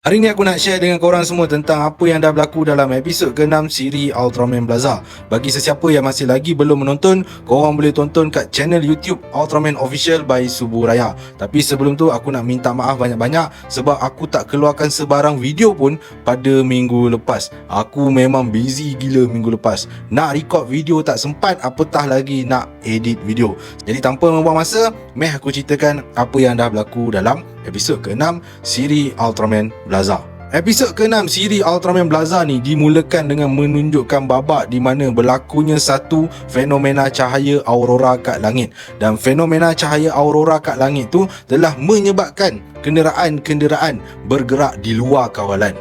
Hari ni aku nak share dengan korang semua tentang apa yang dah berlaku dalam episod ke-6 siri Ultraman Blaza. Bagi sesiapa yang masih lagi belum menonton, korang boleh tonton kat channel YouTube Ultraman Official by Subu Raya. Tapi sebelum tu aku nak minta maaf banyak-banyak sebab aku tak keluarkan sebarang video pun pada minggu lepas. Aku memang busy gila minggu lepas. Nak record video tak sempat, apatah lagi nak edit video. Jadi tanpa membuang masa, meh aku ceritakan apa yang dah berlaku dalam episod ke-6 siri Ultraman Blaza. Episod ke-6 siri Ultraman Blaza ni dimulakan dengan menunjukkan babak di mana berlakunya satu fenomena cahaya aurora kat langit, dan fenomena cahaya aurora kat langit tu telah menyebabkan kenderaan-kenderaan bergerak di luar kawalan.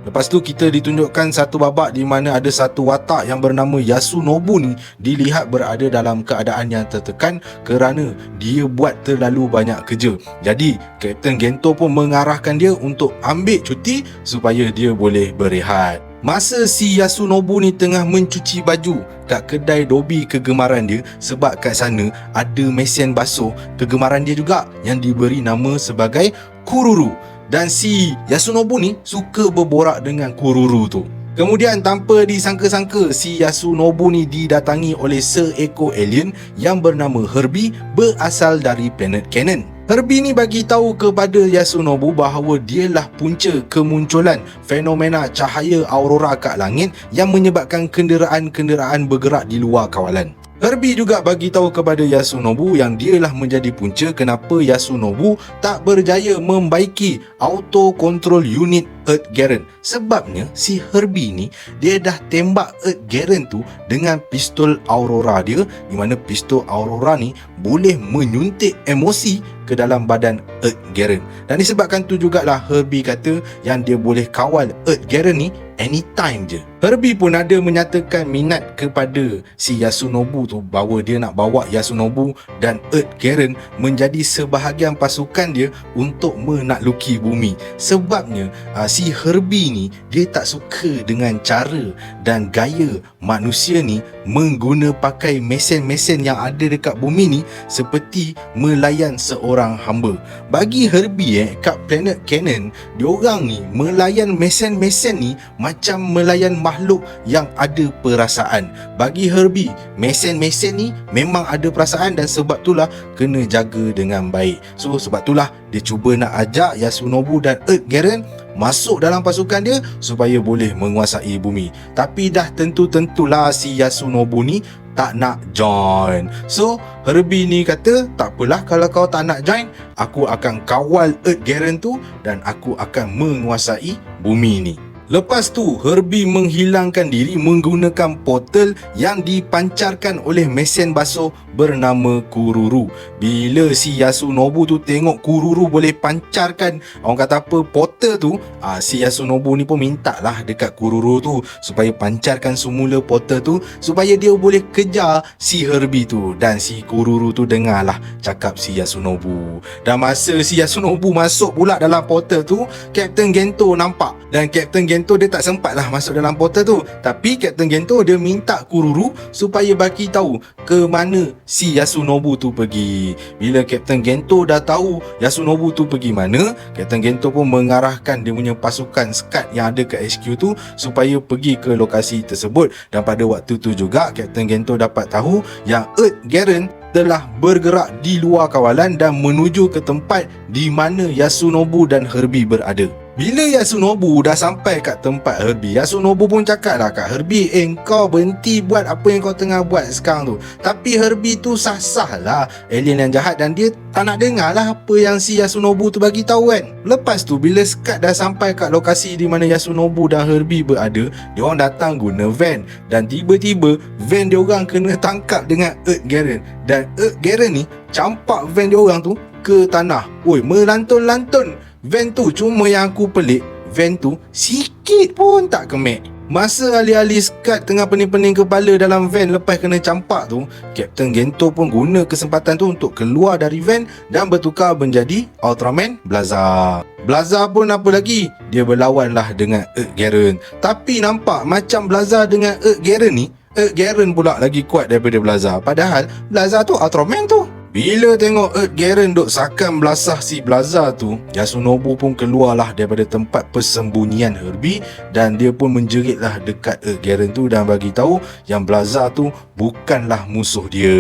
Lepas tu kita ditunjukkan satu babak di mana ada satu watak yang bernama Yasunobu ni dilihat berada dalam keadaan yang tertekan kerana dia buat terlalu banyak kerja. Jadi Kapten Gento pun mengarahkan dia untuk ambil cuti supaya dia boleh berehat. Masa si Yasunobu ni tengah mencuci baju kat kedai Dobi kegemaran dia, sebab kat sana ada mesin basuh kegemaran dia juga yang diberi nama sebagai Kururu. Dan si Yasunobu ni suka berborak dengan Kururu tu. Kemudian tanpa disangka-sangka, si Yasunobu ni didatangi oleh seekor alien yang bernama Herbie berasal dari planet Canaan. Herbie ni bagi tahu kepada Yasunobu bahawa dialah punca kemunculan fenomena cahaya aurora kat langit yang menyebabkan kenderaan-kenderaan bergerak di luar kawalan. Herbie juga bagi tahu kepada Yasunobu yang dialah menjadi punca kenapa Yasunobu tak berjaya membaiki auto control unit Earth Garen. Sebabnya si Herbie ni dia dah tembak Earth Garen tu dengan pistol Aurora dia, di mana pistol Aurora ni boleh menyuntik emosi ke dalam badan Earth Garen. Dan disebabkan tu jugalah Herbie kata yang dia boleh kawal Earth Garen ni anytime je. Herbie pun ada menyatakan minat kepada si Yasunobu tu bahawa dia nak bawa Yasunobu dan Earth Garen menjadi sebahagian pasukan dia untuk menakluki bumi. Sebabnya si Herbie ni dia tak suka dengan cara dan gaya manusia ni mengguna pakai mesin-mesin yang ada dekat bumi ni seperti melayan seorang hamba. Bagi Herbie kat planet Canaan, diorang ni melayan mesin-mesin ni macam melayan makhluk yang ada perasaan. Bagi Herbie, mesin-mesin ni memang ada perasaan dan sebab itulah kena jaga dengan baik. So sebab itulah dia cuba nak ajak Yasunobu dan Earth Garen masuk dalam pasukan dia supaya boleh menguasai bumi. Tapi dah tentu-tentulah si Yasunobu ni tak nak join. So Herbie ni kata, tak apalah kalau kau tak nak join, aku akan kawal Earth Garen tu dan aku akan menguasai bumi ni. Lepas tu Herbie menghilangkan diri menggunakan portal yang dipancarkan oleh mesin basuh bernama Kururu. Bila si Yasunobu tu tengok Kururu boleh pancarkan orang kata apa portal tu, si Yasunobu ni pun minta lah dekat Kururu tu supaya pancarkan semula portal tu supaya dia boleh kejar si Herbie tu. Dan si Kururu tu dengar lah cakap si Yasunobu. Dan masa si Yasunobu masuk pula dalam portal tu, Kapten Gento nampak. Dan Kapten Gento dia tak sempat lah masuk dalam portal tu. Tapi Kapten Gento dia minta Kururu supaya bagi tahu ke mana si Yasunobu tu pergi. Bila Kapten Gento dah tahu Yasunobu tu pergi mana, Kapten Gento pun mengarahkan dia punya pasukan SCAD yang ada kat HQ tu supaya pergi ke lokasi tersebut. Dan pada waktu tu juga Kapten Gento dapat tahu yang Earth Garen telah bergerak di luar kawalan dan menuju ke tempat di mana Yasunobu dan Herbie berada. Bila Yasunobu dah sampai kat tempat Herbie, Yasunobu pun cakap lah kat Herbie, kau berhenti buat apa yang kau tengah buat sekarang tu. Tapi Herbie tu sah-sah lah alien yang jahat dan dia tak nak dengar lah apa yang si Yasunobu tu bagi tahu kan. Lepas tu bila SCAD dah sampai kat lokasi di mana Yasunobu dan Herbie berada, diorang datang guna van dan tiba-tiba van diorang kena tangkap dengan Earth Garen. Dan Earth Garen ni campak van diorang tu ke tanah. Oi, melantun-lantun van tu. Cuma yang aku pelik, van tu sikit pun tak kemek. Masa ahli-ahli SCAD tengah pening-pening kepala dalam van lepas kena campak tu, Kapten Gento pun guna kesempatan tu untuk keluar dari van dan bertukar menjadi Ultraman Blaza. Blaza pun apa lagi, dia berlawan lah dengan Earth Garen. Tapi nampak macam Blaza dengan Earth Garen ni, Earth Garen pula lagi kuat daripada Blaza. Padahal Blaza tu Ultraman tu. Bila tengok Earth Garen duk sakan belasah si Blaza tu, Yasunobu pun keluarlah daripada tempat persembunyian Herbie dan dia pun menjeritlah dekat Earth Garen tu dan bagi tahu yang Blaza tu bukanlah musuh dia.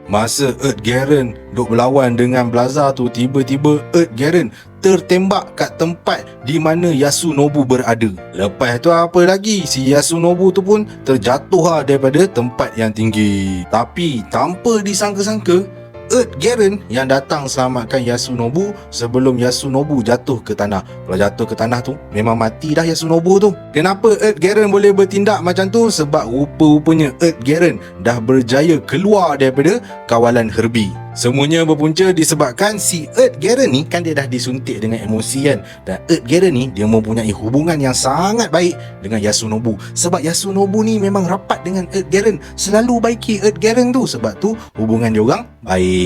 Masa Earth Garen duk berlawan dengan Blaza tu, tiba-tiba Earth Garen tertembak kat tempat di mana Yasunobu berada. Lepas tu apa lagi, si Yasunobu tu pun terjatuh daripada tempat yang tinggi. Tapi tanpa disangka-sangka, Earth Garen yang datang selamatkan Yasunobu sebelum Yasunobu jatuh ke tanah. Kalau jatuh ke tanah tu, memang mati dah Yasunobu tu. Kenapa Earth Garen boleh bertindak macam tu? Sebab rupa-rupanya Earth Garen dah berjaya keluar daripada kawalan Herbie. Semuanya berpunca disebabkan si Earth Garen ni kan dia dah disuntik dengan emosi kan. Dan Earth Garen ni dia mempunyai hubungan yang sangat baik dengan Yasunobu. Sebab Yasunobu ni memang rapat dengan Earth Garen, selalu baiki Earth Garen tu. Sebab tu hubungan diorang baik.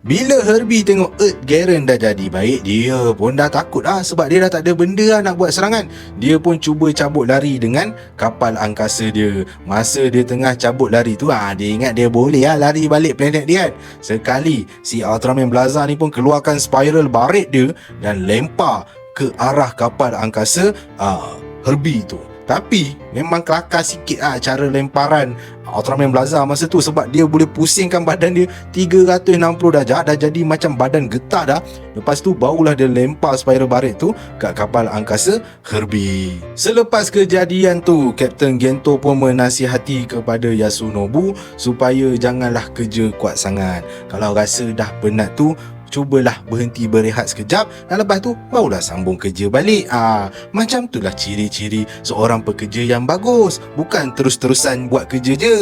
Bila Herbie tengok Earth Garen dah jadi baik, dia pun dah takut sebab dia dah tak ada benda nak buat serangan. Dia pun cuba cabut lari dengan kapal angkasa dia. Masa dia tengah cabut lari tu, dia ingat dia boleh lari balik planet dia kan. Sekali si Ultraman Blaza ni pun keluarkan spiral barit dia dan lempar ke arah kapal angkasa Herbie tu. Tapi memang kelakar sikit cara lemparan Ultraman Blaza masa tu, sebab dia boleh pusingkan badan dia 360 darjah, dah jadi macam badan getah dah. Lepas tu barulah dia lempar spiral barit tu kat kapal angkasa Herbie. Selepas kejadian tu, Kapten Gento pun menasihati kepada Yasunobu supaya janganlah kerja kuat sangat. Kalau rasa dah penat tu, cubalah berhenti berehat sekejap dan lepas tu barulah sambung kerja balik. Macam itulah ciri-ciri seorang pekerja yang bagus, bukan terus-terusan buat kerja je.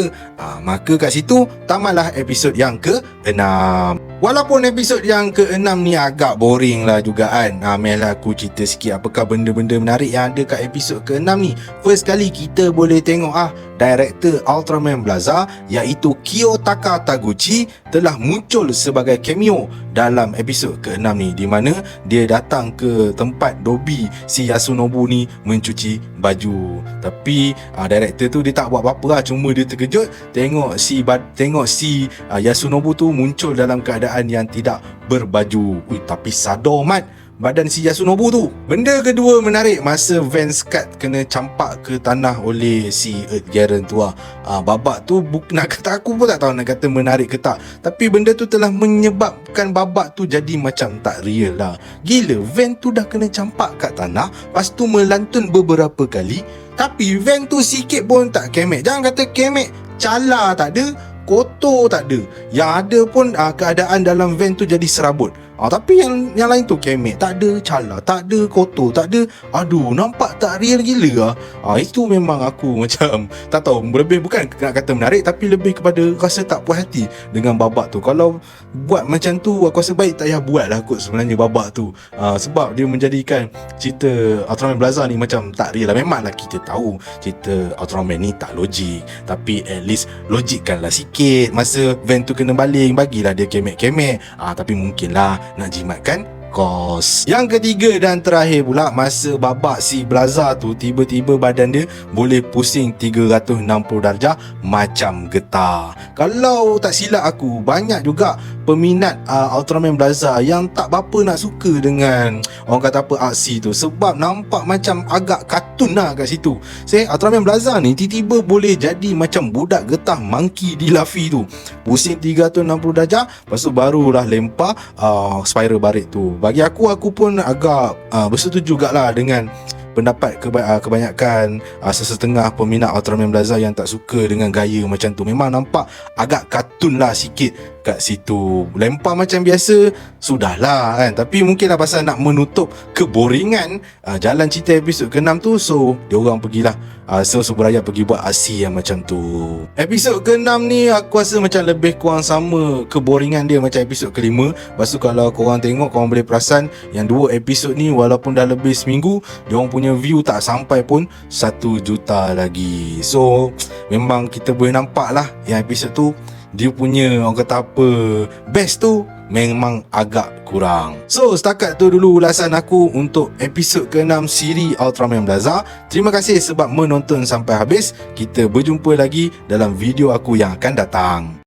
Maka kat situ tamatlah episod yang ke-6. Walaupun episod yang ke-6 ni agak boring lah juga kan. Mel aku cerita sikit apakah benda-benda menarik yang ada kat episod ke-6 ni. First kali kita boleh tengok director Ultraman Blaza iaitu Kiyotaka Taguchi telah muncul sebagai cameo dalam episod ke-6 ni, di mana dia datang ke tempat Dobby si Yasunobu ni mencuci baju. Tapi director tu dia tak buat apa-apa cuma dia terkejut tengok si Yasunobu tu muncul dalam keadaan yang tidak berbaju. Tapi sadar mat badan si Yasunobu tu. Benda kedua menarik masa Van Scott kena campak ke tanah oleh si Earth Garen tu babak tu nak kata aku pun tak tahu nak kata menarik ke tak, tapi benda tu telah menyebabkan babak tu jadi macam tak real lah. Gila, Van tu dah kena campak kat tanah, lepas tu melantun beberapa kali, tapi Van tu sikit pun tak kemek. Jangan kata kemek, cala tak ada, kotor tak ada. Yang ada pun keadaan dalam van tu jadi serabut. Tapi yang lain tu kemek, tak ada cala, tak ada kotor, tak ada. Aduh, nampak tak real gila itu memang aku macam tak tahu, lebih bukan nak kata menarik, tapi lebih kepada rasa tak puas hati dengan babak tu. Kalau buat macam tu, aku rasa baik tak payah buat lah kot sebenarnya babak tu. Sebab dia menjadikan cerita Ultraman Blaza ni macam tak real lah. Memanglah kita tahu cerita Ultraman ni tak logik, tapi at least logikkanlah sikit. Masa van tu kena baling, bagilah dia kemek-kemek. Tapi mungkinlah nak jimatkan kos. Yang ketiga dan terakhir pula, masa babak si Blaza tu tiba-tiba badan dia boleh pusing 360 darjah macam getah. Kalau tak silap aku, banyak juga peminat Ultraman Blaza yang tak berapa nak suka dengan orang kata apa aksi tu, sebab nampak macam agak kartun lah kat situ. Ultraman Blaza ni tiba-tiba boleh jadi macam budak getah monkey di Luffy tu, pusing 360 darjah, lepas tu barulah lempar spiral barit tu. Bagi aku pun agak bersetuju jugalah dengan pendapat kebanyakan sesetengah peminat Ultraman Blaza yang tak suka dengan gaya macam tu. Memang nampak agak kartun lah sikit kat situ. Lempar macam biasa sudahlah kan, tapi mungkinlah pasal nak menutup keboringan jalan cerita episod ke-6 tu, so diorang pergilah Suburaya pergi buat aksi yang macam tu. Episod ke-6 ni aku rasa macam lebih kurang sama keboringan dia macam episod ke-5. Lepas tu kalau korang tengok, korang boleh perasan yang dua episod ni walaupun dah lebih seminggu, diorang punya view tak sampai pun 1 juta lagi. So memang kita boleh nampak lah yang episod tu dia punya orang kata apa best tu memang agak kurang. So setakat tu dulu ulasan aku untuk episod ke-6 siri Ultraman Blaza. Terima kasih sebab menonton sampai habis. Kita berjumpa lagi dalam video aku yang akan datang.